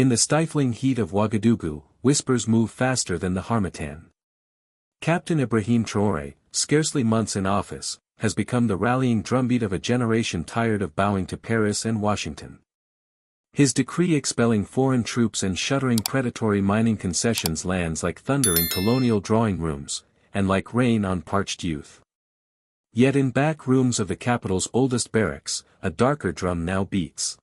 In the stifling heat of Ouagadougou, whispers move faster than the harmattan. Captain Ibrahim Traoré, scarcely months in office, has become the rallying drumbeat of a generation tired of bowing to Paris and Washington. His decree expelling foreign troops and shuttering predatory mining concessions lands like thunder in colonial drawing rooms, and like rain on parched youth. Yet in back rooms of the capital's oldest barracks, a darker drum now beats.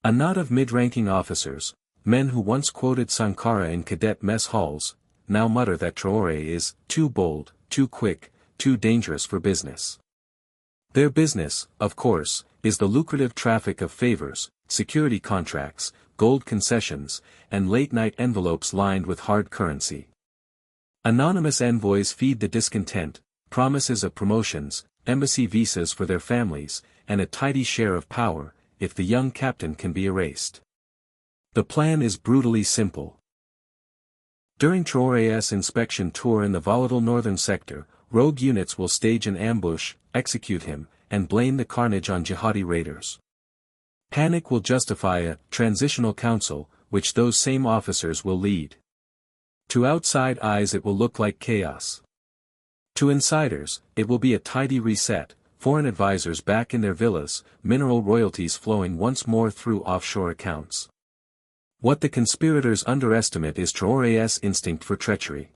A knot of mid-ranking officers, men who once quoted Sankara in cadet mess halls, now mutter that Traoré is too bold, too quick, too dangerous for business. Their business, of course, is the lucrative traffic of favors, security contracts, gold concessions, and late-night envelopes lined with hard currency. Anonymous envoys feed the discontent, promises of promotions, embassy visas for their families, and a tidy share of power, if the young captain can be erased. The plan is brutally simple. During Traoré's inspection tour in the volatile northern sector, rogue units will stage an ambush, execute him, and blame the carnage on jihadi raiders. Panic will justify a transitional council, which those same officers will lead. To outside eyes it will look like chaos. To insiders, it will be a tidy reset, foreign advisors back in their villas, mineral royalties flowing once more through offshore accounts. What the conspirators underestimate is Traoré's instinct for treachery.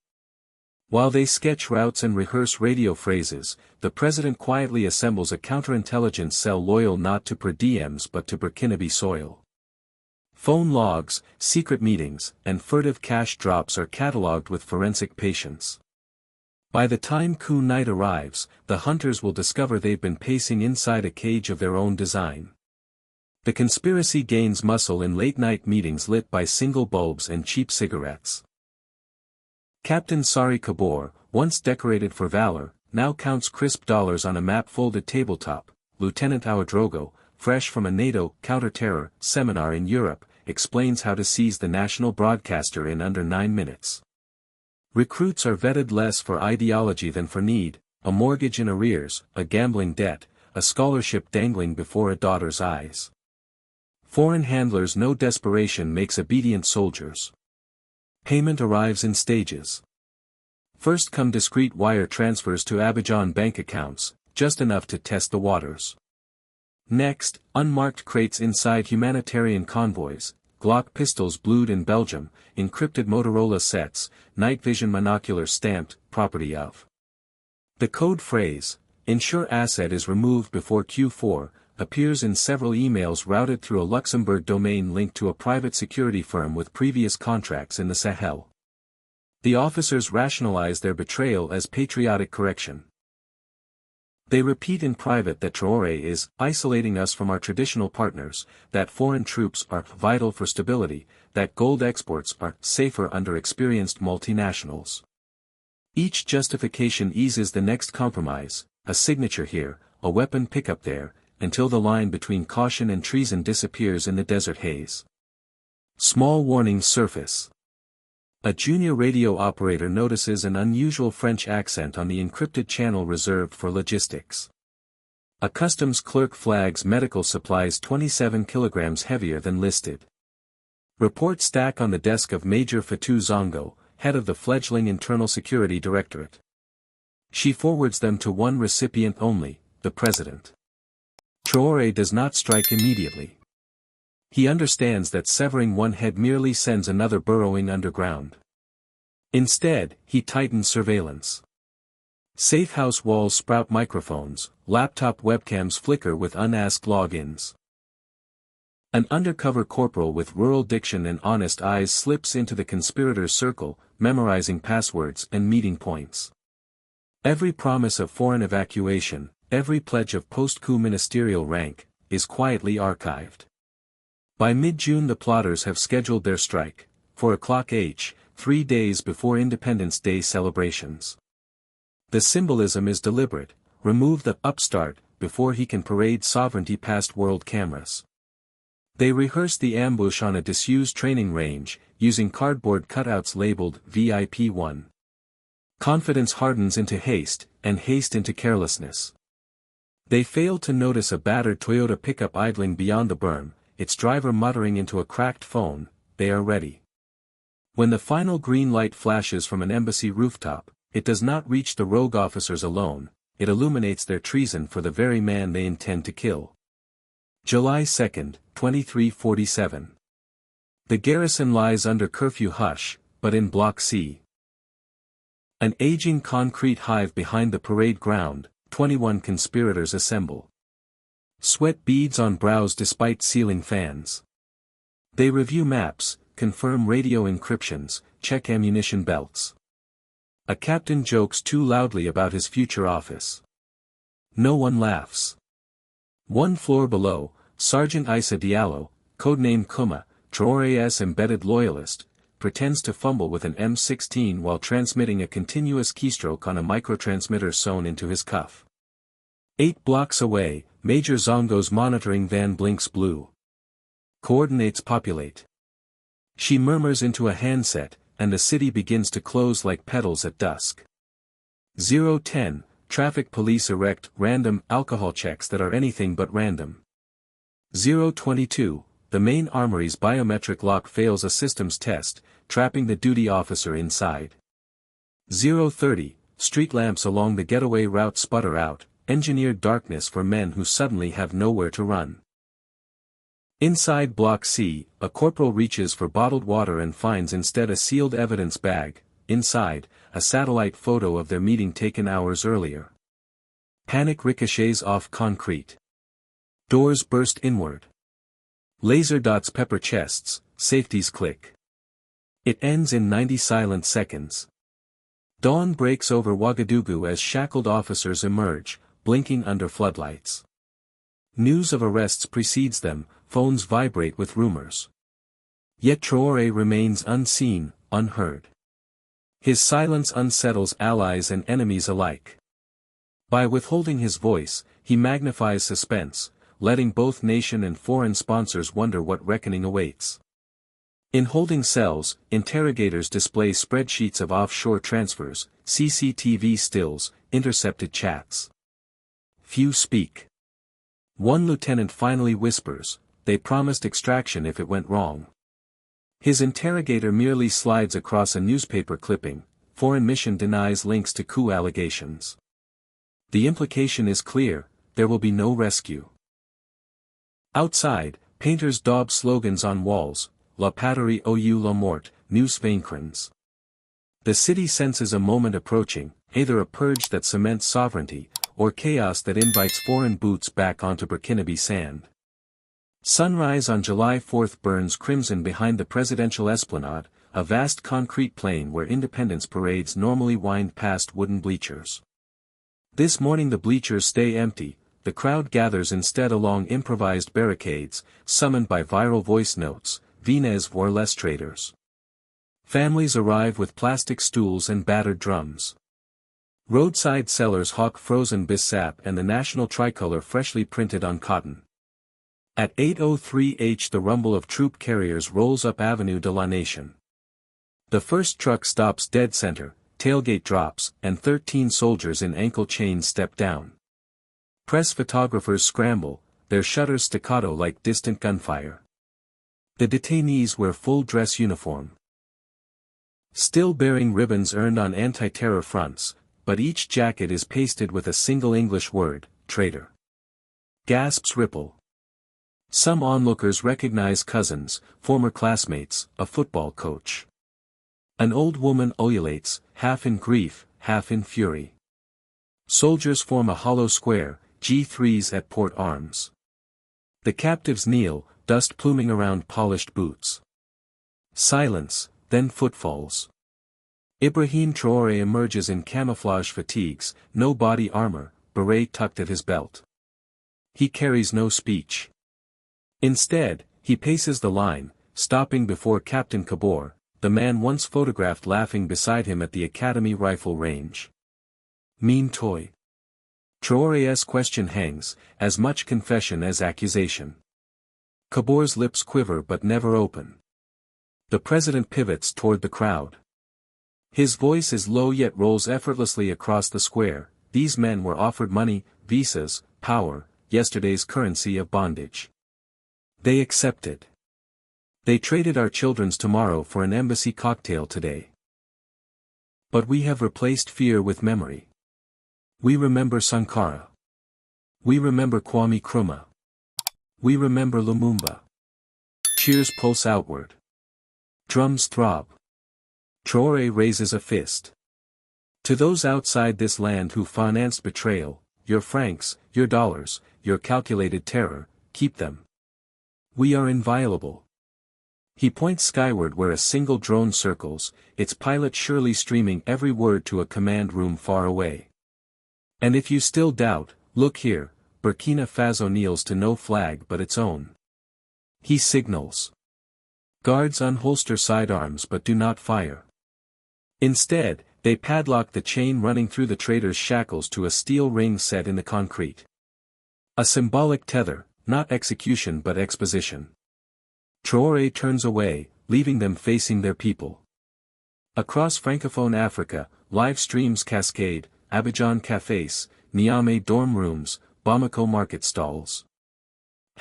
While they sketch routes and rehearse radio phrases, the president quietly assembles a counterintelligence cell loyal not to per diems but to Burkinabe soil. Phone logs, secret meetings, and furtive cash drops are catalogued with forensic patience. By the time coup night arrives, the hunters will discover they've been pacing inside a cage of their own design. The conspiracy gains muscle in late-night meetings lit by single bulbs and cheap cigarettes. Captain Sari Kabor, once decorated for valor, now counts crisp dollars on a map-folded tabletop. Lieutenant Ouedraogo, fresh from a NATO counter-terror seminar in Europe, explains how to seize the national broadcaster in under 9 minutes. Recruits are vetted less for ideology than for need, a mortgage in arrears, a gambling debt, a scholarship dangling before a daughter's eyes. Foreign handlers know desperation makes obedient soldiers. Payment arrives in stages. First come discreet wire transfers to Abidjan bank accounts, just enough to test the waters. Next, unmarked crates inside humanitarian convoys, Glock pistols blued in Belgium, encrypted Motorola sets, night vision monocular stamped, property of. The code phrase, ensure asset is removed before Q4, appears in several emails routed through a Luxembourg domain linked to a private security firm with previous contracts in the Sahel. The officers rationalize their betrayal as patriotic correction. They repeat in private that Traoré is isolating us from our traditional partners, that foreign troops are vital for stability, that gold exports are safer under experienced multinationals. Each justification eases the next compromise, a signature here, a weapon pickup there, until the line between caution and treason disappears in the desert haze. Small warnings surface. A junior radio operator notices an unusual French accent on the encrypted channel reserved for logistics. A customs clerk flags medical supplies 27 kilograms heavier than listed. Reports stack on the desk of Major Fatou Zongo, head of the fledgling Internal Security Directorate. She forwards them to one recipient only, the president. Traoré does not strike immediately. He understands that severing one head merely sends another burrowing underground. Instead, he tightens surveillance. Safe house walls sprout microphones, laptop webcams flicker with unasked logins. An undercover corporal with rural diction and honest eyes slips into the conspirators' circle, memorizing passwords and meeting points. Every promise of foreign evacuation, every pledge of post-coup ministerial rank, is quietly archived. By mid-June the plotters have scheduled their strike, 4 o'clock H, 3 days before Independence Day celebrations. The symbolism is deliberate, remove the upstart, before he can parade sovereignty past world cameras. They rehearse the ambush on a disused training range, using cardboard cutouts labeled VIP-1. Confidence hardens into haste, and haste into carelessness. They fail to notice a battered Toyota pickup idling beyond the berm, its driver muttering into a cracked phone, they are ready. When the final green light flashes from an embassy rooftop, it does not reach the rogue officers alone, it illuminates their treason for the very man they intend to kill. July 2, 2347. The garrison lies under curfew hush, but in Block C. An aging concrete hive behind the parade ground, 21 conspirators assemble. Sweat beads on brows despite ceiling fans. They review maps, confirm radio encryptions, check ammunition belts. A captain jokes too loudly about his future office. No one laughs. One floor below, Sergeant Issa Diallo, codename Kuma, Traoré's embedded loyalist, pretends to fumble with an M16 while transmitting a continuous keystroke on a microtransmitter sewn into his cuff. 8 blocks away, Major Zongo's monitoring van blinks blue. Coordinates populate. She murmurs into a handset, and the city begins to close like petals at dusk. 010, traffic police erect random alcohol checks that are anything but random. 022, the main armory's biometric lock fails a systems test, trapping the duty officer inside. 030, street lamps along the getaway route sputter out, engineered darkness for men who suddenly have nowhere to run. Inside Block C, a corporal reaches for bottled water and finds instead a sealed evidence bag, inside, a satellite photo of their meeting taken hours earlier. Panic ricochets off concrete. Doors burst inward. Laser dots pepper chests, safeties click. It ends in 90 silent seconds. Dawn breaks over Ouagadougou as shackled officers emerge, blinking under floodlights. News of arrests precedes them, phones vibrate with rumors. Yet Traoré remains unseen, unheard. His silence unsettles allies and enemies alike. By withholding his voice, he magnifies suspense, letting both nation and foreign sponsors wonder what reckoning awaits. In holding cells, interrogators display spreadsheets of offshore transfers, CCTV stills, intercepted chats. Few speak. One lieutenant finally whispers, "They promised extraction if it went wrong." His interrogator merely slides across a newspaper clipping, "Foreign mission denies links to coup allegations." The implication is clear, there will be no rescue. Outside, painters daub slogans on walls, "La patrie ou la mort, nous vaincrons." The city senses a moment approaching, either a purge that cements sovereignty, or chaos that invites foreign boots back onto Burkinabe sand. Sunrise on July 4 burns crimson behind the presidential esplanade, a vast concrete plain where independence parades normally wind past wooden bleachers. This morning the bleachers stay empty, the crowd gathers instead along improvised barricades, summoned by viral voice notes, "Venez voir les traitors." Families arrive with plastic stools and battered drums. Roadside sellers hawk frozen bissap and the national tricolor freshly printed on cotton. At 8:03 the rumble of troop carriers rolls up Avenue de la Nation. The first truck stops dead center, tailgate drops, and 13 soldiers in ankle chains step down. Press photographers scramble, their shutters staccato like distant gunfire. The detainees wear full dress uniform. Still bearing ribbons earned on anti-terror fronts, but each jacket is pasted with a single English word, traitor. Gasps ripple. Some onlookers recognize cousins, former classmates, a football coach. An old woman ululates, half in grief, half in fury. Soldiers form a hollow square, G3s at port arms. The captives kneel, dust pluming around polished boots. Silence, then footfalls. Ibrahim Traoré emerges in camouflage fatigues, no body armor, beret tucked at his belt. He carries no speech. Instead, he paces the line, stopping before Captain Kabor, the man once photographed laughing beside him at the Academy rifle range. Mean toy. Traoré's question hangs, as much confession as accusation. Kabor's lips quiver but never open. The president pivots toward the crowd. His voice is low yet rolls effortlessly across the square. These men were offered money, visas, power, yesterday's currency of bondage. They accepted. They traded our children's tomorrow for an embassy cocktail today. But we have replaced fear with memory. We remember Sankara. We remember Kwame Nkrumah. We remember Lumumba. Cheers pulse outward. Drums throb. Traoré raises a fist. To those outside this land who financed betrayal, your francs, your dollars, your calculated terror, keep them. We are inviolable. He points skyward where a single drone circles, its pilot surely streaming every word to a command room far away. And if you still doubt, look here, Burkina Faso kneels to no flag but its own. He signals. Guards unholster sidearms but do not fire. Instead, they padlock the chain running through the traitors' shackles to a steel ring set in the concrete. A symbolic tether, not execution but exposition. Traoré turns away, leaving them facing their people. Across Francophone Africa, live streams cascade, Abidjan cafés, Niamey dorm rooms, Bamako market stalls.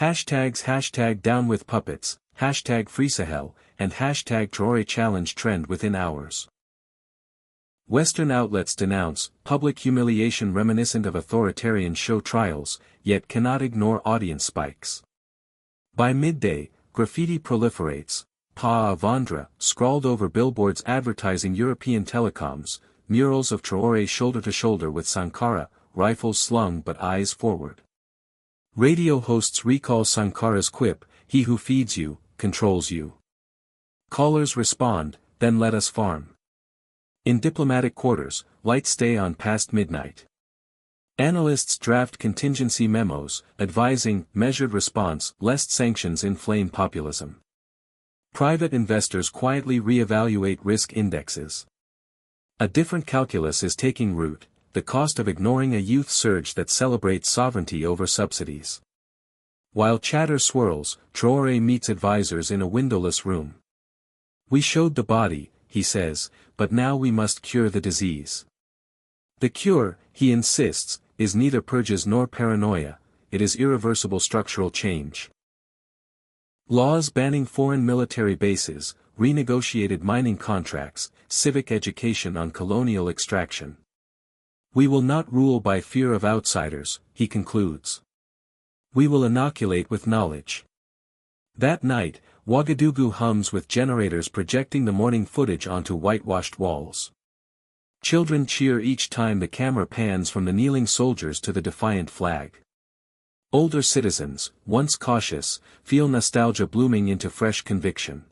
Hashtags hashtag down with puppets, hashtag free Sahel, and hashtag Traoré challenge trend within hours. Western outlets denounce public humiliation reminiscent of authoritarian show trials, yet cannot ignore audience spikes. By midday, graffiti proliferates, Pa Avandra, scrawled over billboards advertising European telecoms, murals of Traoré shoulder to shoulder with Sankara, rifles slung but eyes forward. Radio hosts recall Sankara's quip, "He who feeds you, controls you." Callers respond, "Then let us farm." In diplomatic quarters, lights stay on past midnight. Analysts draft contingency memos, advising measured response lest sanctions inflame populism. Private investors quietly re-evaluate risk indexes. A different calculus is taking root, the cost of ignoring a youth surge that celebrates sovereignty over subsidies. While chatter swirls, Traoré meets advisors in a windowless room. "We showed the body," he says, "but now we must cure the disease." The cure, he insists, is neither purges nor paranoia, it is irreversible structural change. Laws banning foreign military bases, renegotiated mining contracts, civic education on colonial extraction. "We will not rule by fear of outsiders," he concludes. "We will inoculate with knowledge." That night, Ouagadougou hums with generators projecting the morning footage onto whitewashed walls. Children cheer each time the camera pans from the kneeling soldiers to the defiant flag. Older citizens, once cautious, feel nostalgia blooming into fresh conviction.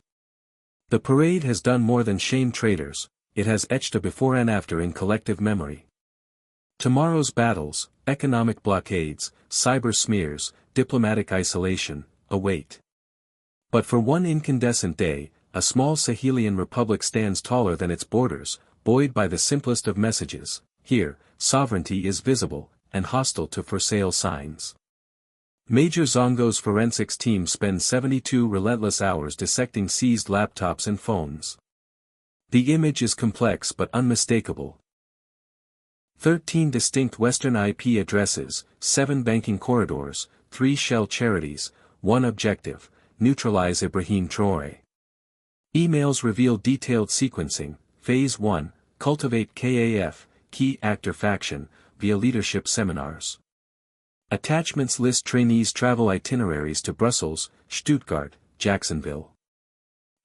The parade has done more than shame traitors, it has etched a before and after in collective memory. Tomorrow's battles, economic blockades, cyber smears, diplomatic isolation, await. But for one incandescent day, a small Sahelian republic stands taller than its borders, buoyed by the simplest of messages. Here, sovereignty is visible, and hostile to for sale signs. Major Zongo's forensics team spends 72 relentless hours dissecting seized laptops and phones. The image is complex but unmistakable. 13 distinct Western IP addresses, 7 banking corridors, 3 shell charities, 1 objective, neutralize Ibrahim Traoré. Emails reveal detailed sequencing. Phase 1, cultivate KAF, key actor faction, via leadership seminars. Attachments list trainees' travel itineraries to Brussels, Stuttgart, Jacksonville.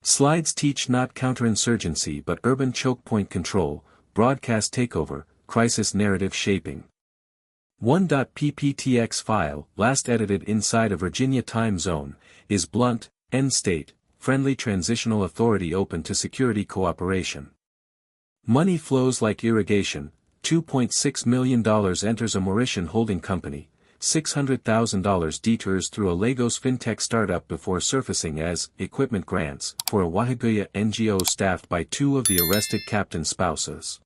Slides teach not counterinsurgency but urban choke point control, broadcast takeover, crisis narrative shaping. 1.pptx file, last edited inside a Virginia time zone, is blunt, end state, friendly transitional authority open to security cooperation. Money flows like irrigation, $2.6 million enters a Mauritian holding company, $600,000 detours through a Lagos fintech startup before surfacing as equipment grants for a Ouagadougou NGO staffed by 2 of the arrested captain's spouses.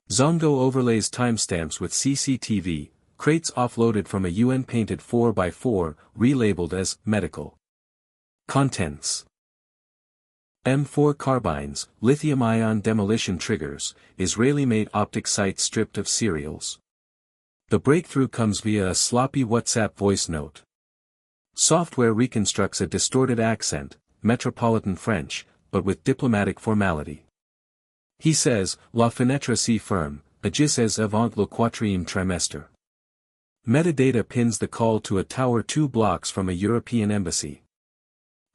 Zongo overlays timestamps with CCTV, crates offloaded from a UN-painted 4x4, relabeled as medical. Contents: M4 carbines, lithium-ion demolition triggers, Israeli-made optic sight stripped of serials. The breakthrough comes via a sloppy WhatsApp voice note. Software reconstructs a distorted accent, metropolitan French, but with diplomatic formality. He says, La fenêtre si ferme, agissez avant le quatrième trimestre. Metadata pins the call to a tower 2 blocks from a European embassy.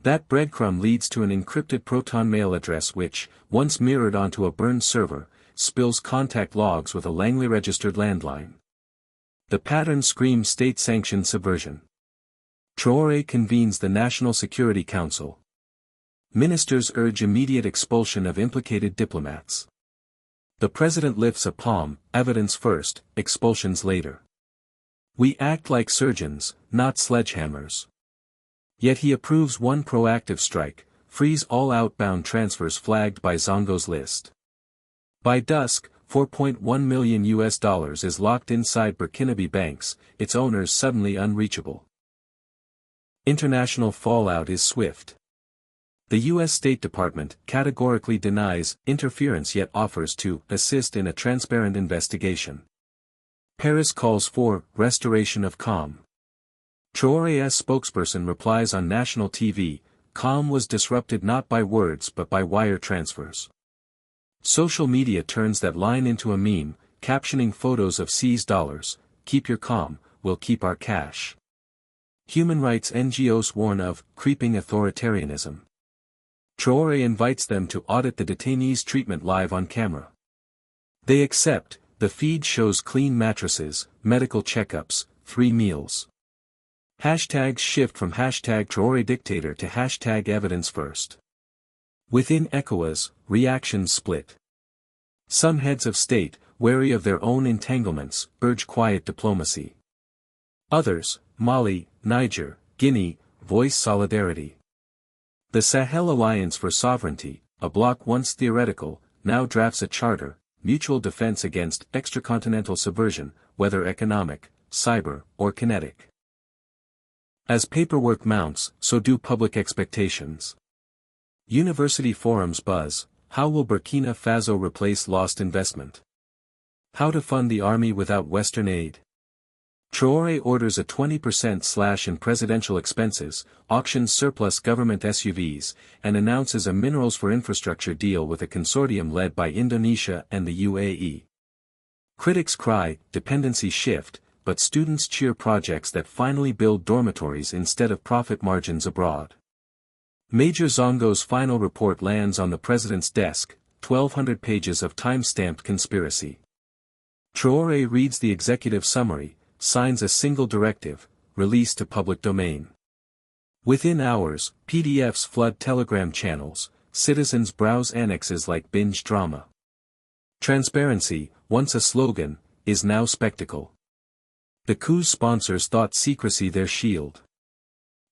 That breadcrumb leads to an encrypted Proton mail address which, once mirrored onto a burned server, spills contact logs with a Langley-registered landline. The pattern screams state-sanctioned subversion. Traoré convenes the National Security Council. Ministers urge immediate expulsion of implicated diplomats. The president lifts a palm, evidence first, expulsions later. We act like surgeons, not sledgehammers. Yet he approves one proactive strike, frees all outbound transfers flagged by Zongo's list. By dusk, $4.1 million is locked inside Burkinabe banks, its owners suddenly unreachable. International fallout is swift. The U.S. State Department categorically denies interference yet offers to assist in a transparent investigation. Paris calls for restoration of calm. Traoré's spokesperson replies on national TV, calm was disrupted not by words but by wire transfers. Social media turns that line into a meme, captioning photos of seized dollars, keep your calm, we'll keep our cash. Human rights NGOs warn of creeping authoritarianism. Traoré invites them to audit the detainees' treatment live on camera. They accept, the feed shows clean mattresses, medical checkups, 3 meals. Hashtags shift from hashtag Traoré dictator to hashtag evidence first. Within ECOWAS, reactions split. Some heads of state, wary of their own entanglements, urge quiet diplomacy. Others, Mali, Niger, Guinea, voice solidarity. The Sahel Alliance for Sovereignty, a bloc once theoretical, now drafts a charter, mutual defense against extracontinental subversion, whether economic, cyber, or kinetic. As paperwork mounts, so do public expectations. University forums buzz, how will Burkina Faso replace lost investment? How to fund the army without Western aid? Traoré orders a 20% slash in presidential expenses, auctions surplus government SUVs, and announces a minerals for infrastructure deal with a consortium led by Indonesia and the UAE. Critics cry, dependency shift, but students cheer projects that finally build dormitories instead of profit margins abroad. Major Zongo's final report lands on the president's desk, 1,200 pages of time-stamped conspiracy. Traoré reads the executive summary, signs a single directive, released to public domain. Within hours, PDFs flood Telegram channels, citizens browse annexes like binge drama. Transparency, once a slogan, is now spectacle. The coup's sponsors thought secrecy their shield.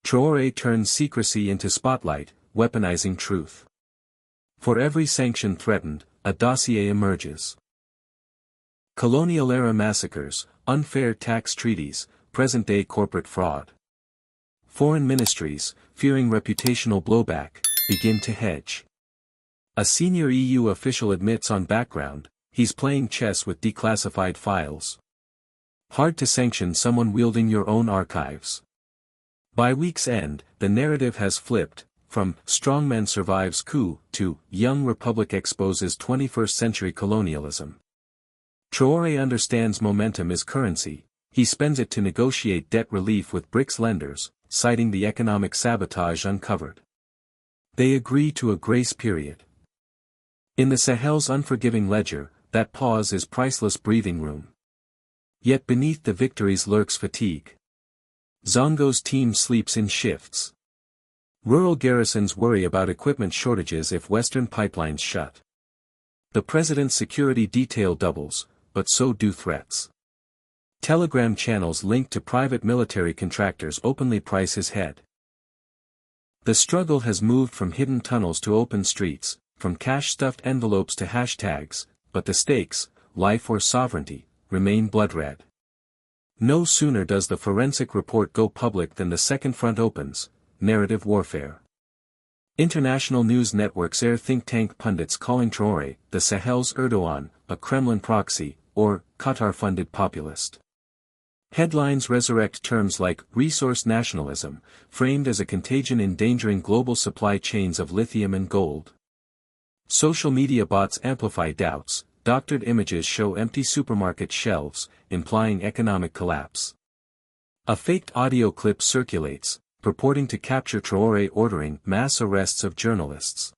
Traoré turns secrecy into spotlight, weaponizing truth. For every sanction threatened, a dossier emerges. Colonial-era massacres, unfair tax treaties, present-day corporate fraud. Foreign ministries, fearing reputational blowback, begin to hedge. A senior EU official admits on background, he's playing chess with declassified files. Hard to sanction someone wielding your own archives. By week's end, the narrative has flipped, from strongman survives coup to young republic exposes 21st century colonialism. Traoré understands momentum is currency, he spends it to negotiate debt relief with BRICS lenders, citing the economic sabotage uncovered. They agree to a grace period. In the Sahel's unforgiving ledger, that pause is priceless breathing room. Yet beneath the victories lurks fatigue. Zongo's team sleeps in shifts. Rural garrisons worry about equipment shortages if Western pipelines shut. The president's security detail doubles, but so do threats. Telegram channels linked to private military contractors openly price his head. The struggle has moved from hidden tunnels to open streets, from cash-stuffed envelopes to hashtags, but the stakes, life or sovereignty, remain blood-red. No sooner does the forensic report go public than the second front opens, narrative warfare. International news networks air think tank pundits calling Traoré, the Sahel's Erdogan, a Kremlin proxy, or Qatar-funded populist. Headlines resurrect terms like resource nationalism, framed as a contagion endangering global supply chains of lithium and gold. Social media bots amplify doubts, doctored images show empty supermarket shelves, implying economic collapse. A faked audio clip circulates, purporting to capture Traoré ordering mass arrests of journalists.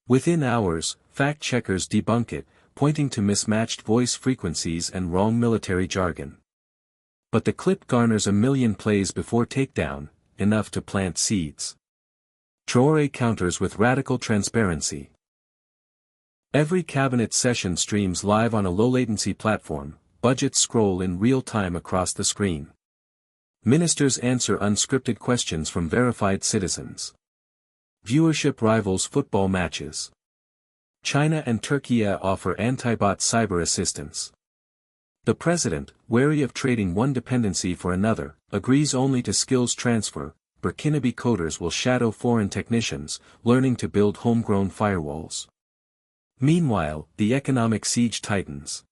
Within hours, fact-checkers debunk it, pointing to mismatched voice frequencies and wrong military jargon. But the clip garners 1 million plays before takedown, enough to plant seeds. Traoré counters with radical transparency. Every cabinet session streams live on a low-latency platform, budgets scroll in real time across the screen. Ministers answer unscripted questions from verified citizens. Viewership rivals football matches. China and Turkey offer anti-bot cyber assistance. The president, wary of trading one dependency for another, agrees only to skills transfer. Burkinabe coders will shadow foreign technicians, learning to build homegrown firewalls. Meanwhile, the economic siege tightens.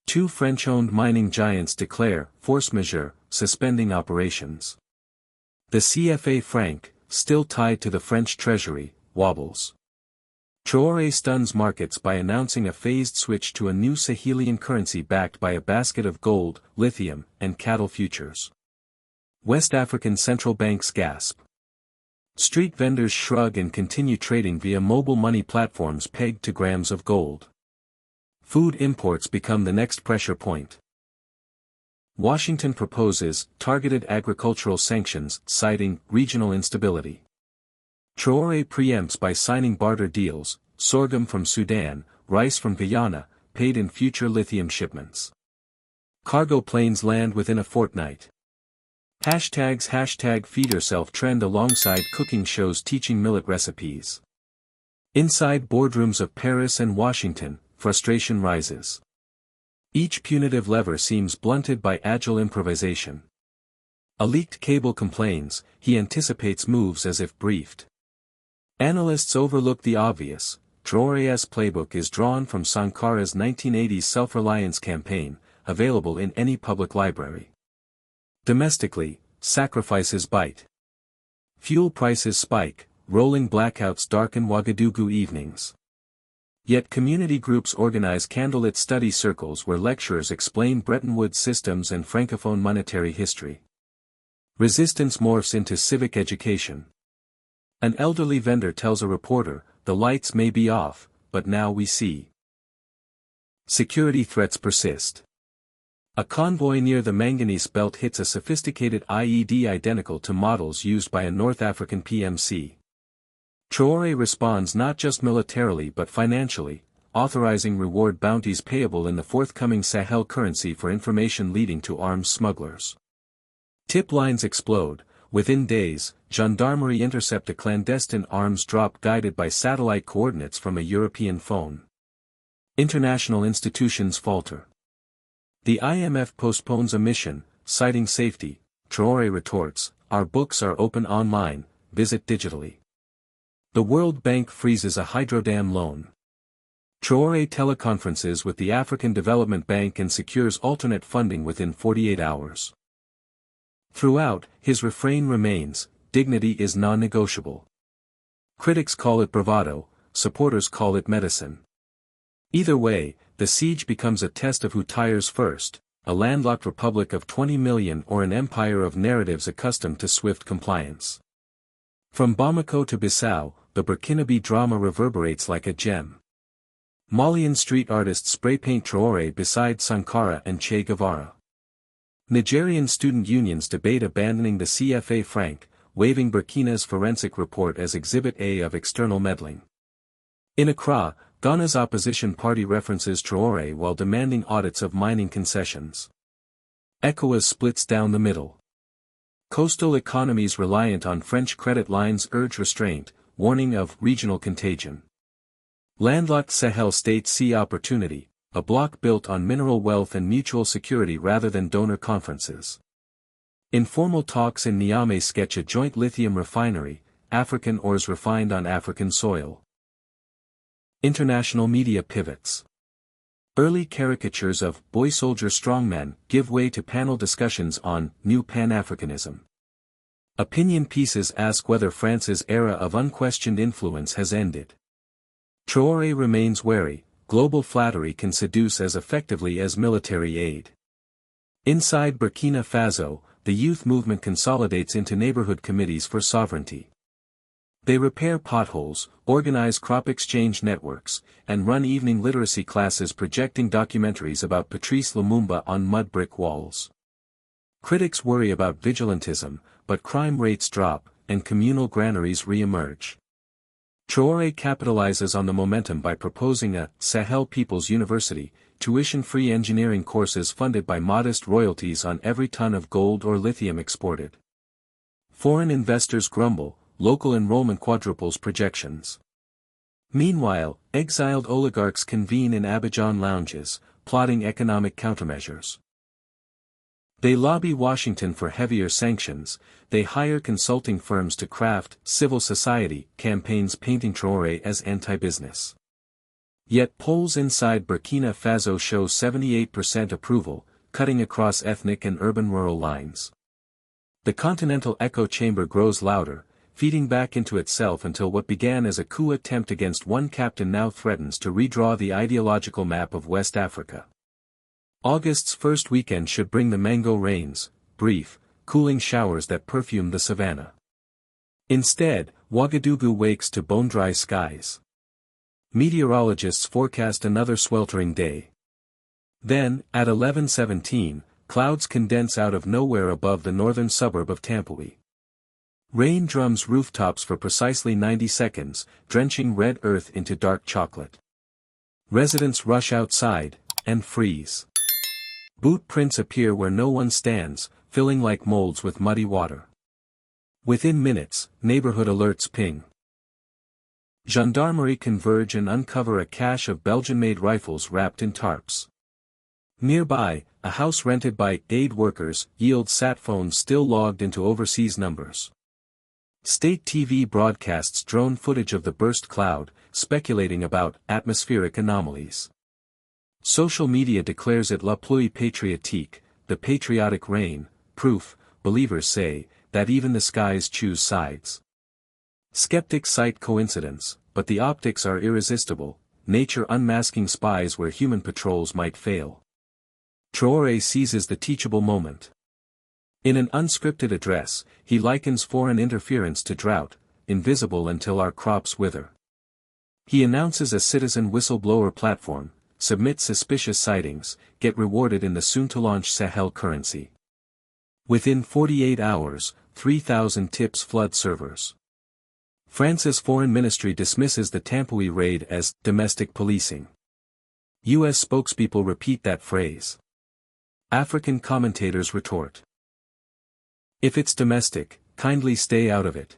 2 French-owned mining giants declare force majeure, suspending operations. The CFA franc, still tied to the French treasury, wobbles. Traoré stuns markets by announcing a phased switch to a new Sahelian currency backed by a basket of gold, lithium, and cattle futures. West African central banks gasp. Street vendors shrug and continue trading via mobile money platforms pegged to grams of gold. Food imports become the next pressure point. Washington proposes targeted agricultural sanctions, citing regional instability. Traoré preempts by signing barter deals, sorghum from Sudan, rice from Guyana, paid in future lithium shipments. Cargo planes land within a fortnight. Hashtag feed yourself trend alongside cooking shows teaching millet recipes. Inside boardrooms of Paris and Washington, frustration rises. Each punitive lever seems blunted by agile improvisation. A leaked cable complains, he anticipates moves as if briefed. Analysts overlook the obvious. Traoré's playbook is drawn from Sankara's 1980s self-reliance campaign, available in any public library. Domestically, sacrifices bite. Fuel prices spike, rolling blackouts darken Ouagadougou evenings. Yet community groups organize candlelit study circles where lecturers explain Bretton Woods systems and Francophone monetary history. Resistance morphs into civic education. An elderly vendor tells a reporter, the lights may be off, but now we see. Security threats persist. A convoy near the manganese belt hits a sophisticated IED identical to models used by a North African PMC. Traoré responds not just militarily but financially, authorizing reward bounties payable in the forthcoming Sahel currency for information leading to arms smugglers. Tip lines explode. Within days, gendarmerie intercept a clandestine arms drop guided by satellite coordinates from a European phone. International institutions falter. The IMF postpones a mission, citing safety. Traoré retorts, our books are open online, visit digitally. The World Bank freezes a hydrodam loan. Traoré teleconferences with the African Development Bank and secures alternate funding within 48 hours. Throughout, his refrain remains, dignity is non-negotiable. Critics call it bravado, supporters call it medicine. Either way, the siege becomes a test of who tires first, a landlocked republic of 20 million or an empire of narratives accustomed to swift compliance. From Bamako to Bissau, the Burkinabe drama reverberates like a gem. Malian street artists spray paint Traoré beside Sankara and Che Guevara. Nigerian student unions debate abandoning the CFA franc, waiving Burkina's forensic report as Exhibit A of external meddling. In Accra, Ghana's opposition party references Traoré while demanding audits of mining concessions. ECOWAS splits down the middle. Coastal economies reliant on French credit lines urge restraint, warning of regional contagion. Landlocked Sahel states see opportunity, a bloc built on mineral wealth and mutual security rather than donor conferences. Informal talks in Niamey sketch a joint lithium refinery, African ores refined on African soil. International media pivots. Early caricatures of boy soldier strongmen give way to panel discussions on new Pan-Africanism. Opinion pieces ask whether France's era of unquestioned influence has ended. Traoré remains wary, global flattery can seduce as effectively as military aid. Inside Burkina Faso, the youth movement consolidates into neighborhood committees for sovereignty. They repair potholes, organize crop exchange networks, and run evening literacy classes projecting documentaries about Patrice Lumumba on mud brick walls. Critics worry about vigilantism, but crime rates drop, and communal granaries re-emerge. Traoré capitalizes on the momentum by proposing a Sahel People's University, tuition-free engineering courses funded by modest royalties on every ton of gold or lithium exported. Foreign investors grumble, local enrollment quadruples projections. Meanwhile, exiled oligarchs convene in Abidjan lounges, plotting economic countermeasures. They lobby Washington for heavier sanctions, they hire consulting firms to craft civil society campaigns painting Traoré as anti-business. Yet polls inside Burkina Faso show 78% approval, cutting across ethnic and urban-rural lines. The continental echo chamber grows louder, feeding back into itself until what began as a coup attempt against one captain now threatens to redraw the ideological map of West Africa. August's first weekend should bring the mango rains, brief, cooling showers that perfume the savannah. Instead, Ouagadougou wakes to bone-dry skies. Meteorologists forecast another sweltering day. Then, at 11:17, clouds condense out of nowhere above the northern suburb of Tampoui. Rain drums rooftops for precisely 90 seconds, drenching red earth into dark chocolate. Residents rush outside, and freeze. Boot prints appear where no one stands, filling like molds with muddy water. Within minutes, neighborhood alerts ping. Gendarmerie converge and uncover a cache of Belgian-made rifles wrapped in tarps. Nearby, a house rented by aid workers yields sat phones still logged into overseas numbers. State TV broadcasts drone footage of the burst cloud, speculating about atmospheric anomalies. Social media declares it la pluie patriotique, the patriotic rain, proof, believers say, that even the skies choose sides. Skeptics cite coincidence, but the optics are irresistible, nature unmasking spies where human patrols might fail. Traoré seizes the teachable moment. In an unscripted address, he likens foreign interference to drought, invisible until our crops wither. He announces a citizen whistleblower platform, submit suspicious sightings, get rewarded in the soon-to-launch Sahel currency. Within 48 hours, 3,000 tips flood servers. France's foreign ministry dismisses the Tampoui raid as domestic policing. U.S. spokespeople repeat that phrase. African commentators retort. If it's domestic, kindly stay out of it.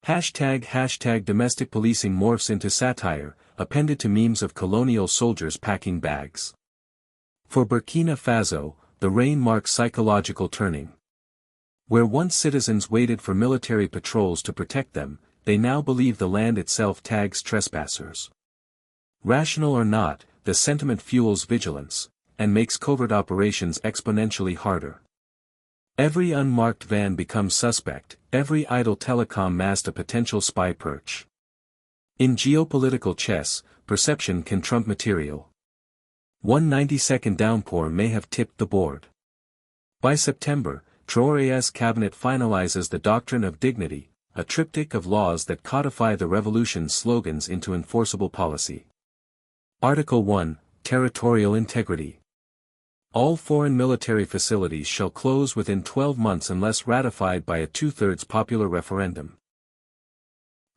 Hashtag domestic policing morphs into satire, appended to memes of colonial soldiers packing bags. For Burkina Faso, the rain marks psychological turning. Where once citizens waited for military patrols to protect them, they now believe the land itself tags trespassers. Rational or not, the sentiment fuels vigilance, and makes covert operations exponentially harder. Every unmarked van becomes suspect, every idle telecom mast a potential spy perch. In geopolitical chess, perception can trump material. One 90-second downpour may have tipped the board. By September, Traoré's cabinet finalizes the doctrine of dignity, a triptych of laws that codify the revolution's slogans into enforceable policy. Article 1, Territorial Integrity. All foreign military facilities shall close within 12 months unless ratified by a 2/3 popular referendum.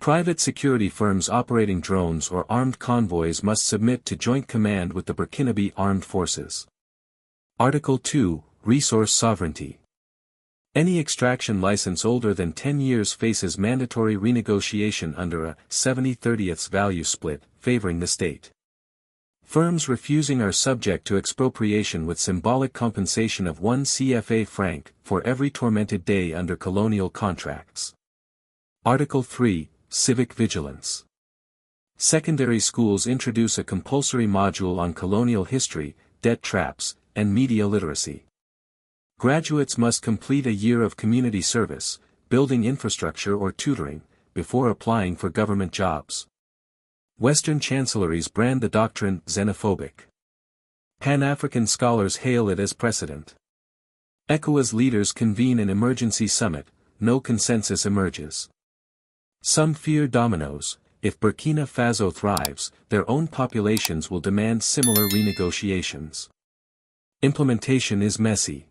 Private security firms operating drones or armed convoys must submit to joint command with the Burkinabe Armed Forces. Article 2, Resource Sovereignty. Any extraction license older than 10 years faces mandatory renegotiation under a 70/30 value split, favoring the state. Firms refusing are subject to expropriation with symbolic compensation of 1 CFA franc for every tormented day under colonial contracts. Article 3, Civic Vigilance. Secondary schools introduce a compulsory module on colonial history, debt traps, and media literacy. Graduates must complete a year of community service, building infrastructure or tutoring, before applying for government jobs. Western chancelleries brand the doctrine xenophobic. Pan-African scholars hail it as precedent. ECOWAS leaders convene an emergency summit, no consensus emerges. Some fear dominoes. If Burkina Faso thrives, their own populations will demand similar renegotiations. Implementation is messy.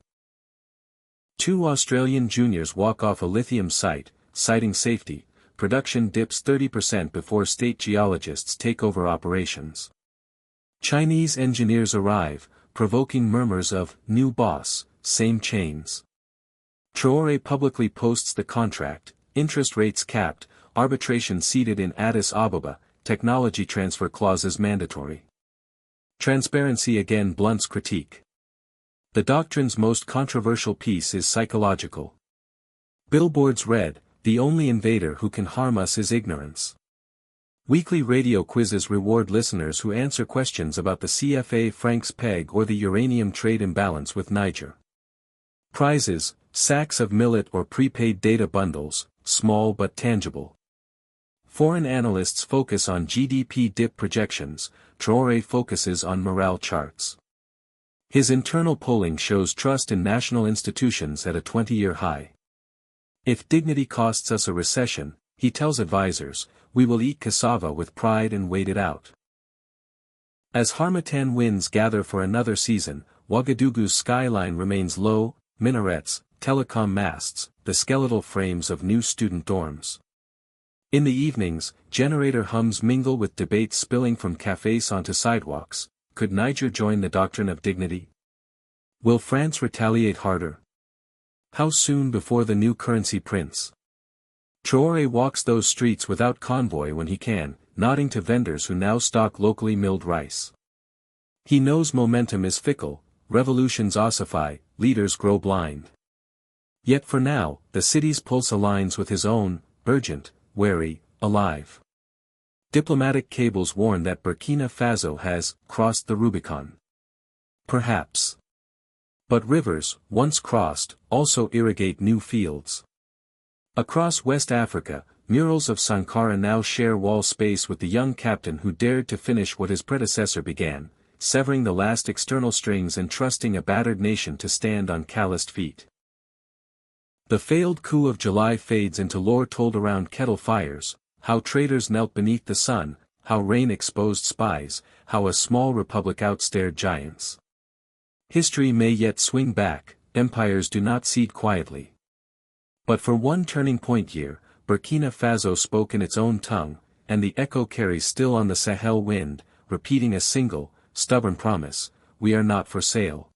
2 Australian juniors walk off a lithium site, citing safety. Production dips 30% before state geologists take over operations. Chinese engineers arrive, provoking murmurs of new boss, same chains. Traoré publicly posts the contract, interest rates capped, arbitration seated in Addis Ababa, technology transfer clauses mandatory. Transparency again blunts critique. The doctrine's most controversial piece is psychological. Billboards read, "The only invader who can harm us is ignorance." Weekly radio quizzes reward listeners who answer questions about the CFA francs peg or the uranium trade imbalance with Niger. Prizes, sacks of millet or prepaid data bundles, small but tangible. Foreign analysts focus on GDP dip projections, Traoré focuses on morale charts. His internal polling shows trust in national institutions at a 20-year high. If dignity costs us a recession, he tells advisors, we will eat cassava with pride and wait it out. As Harmattan winds gather for another season, Ouagadougou's skyline remains low, minarets, telecom masts, the skeletal frames of new student dorms. In the evenings, generator hums mingle with debates spilling from cafes onto sidewalks. Could Niger join the doctrine of dignity? Will France retaliate harder? How soon before the new currency prints? Traoré walks those streets without convoy when he can, nodding to vendors who now stock locally milled rice. He knows momentum is fickle, revolutions ossify, leaders grow blind. Yet for now, the city's pulse aligns with his own, urgent, wary, alive. Diplomatic cables warn that Burkina Faso has crossed the Rubicon. Perhaps. But rivers, once crossed, also irrigate new fields. Across West Africa, murals of Sankara now share wall space with the young captain who dared to finish what his predecessor began, severing the last external strings and trusting a battered nation to stand on calloused feet. The failed coup of July fades into lore told around kettle fires, how traitors knelt beneath the sun, how rain exposed spies, how a small republic outstared giants. History may yet swing back, empires do not cede quietly. But for one turning point year, Burkina Faso spoke in its own tongue, and the echo carries still on the Sahel wind, repeating a single, stubborn promise, we are not for sale.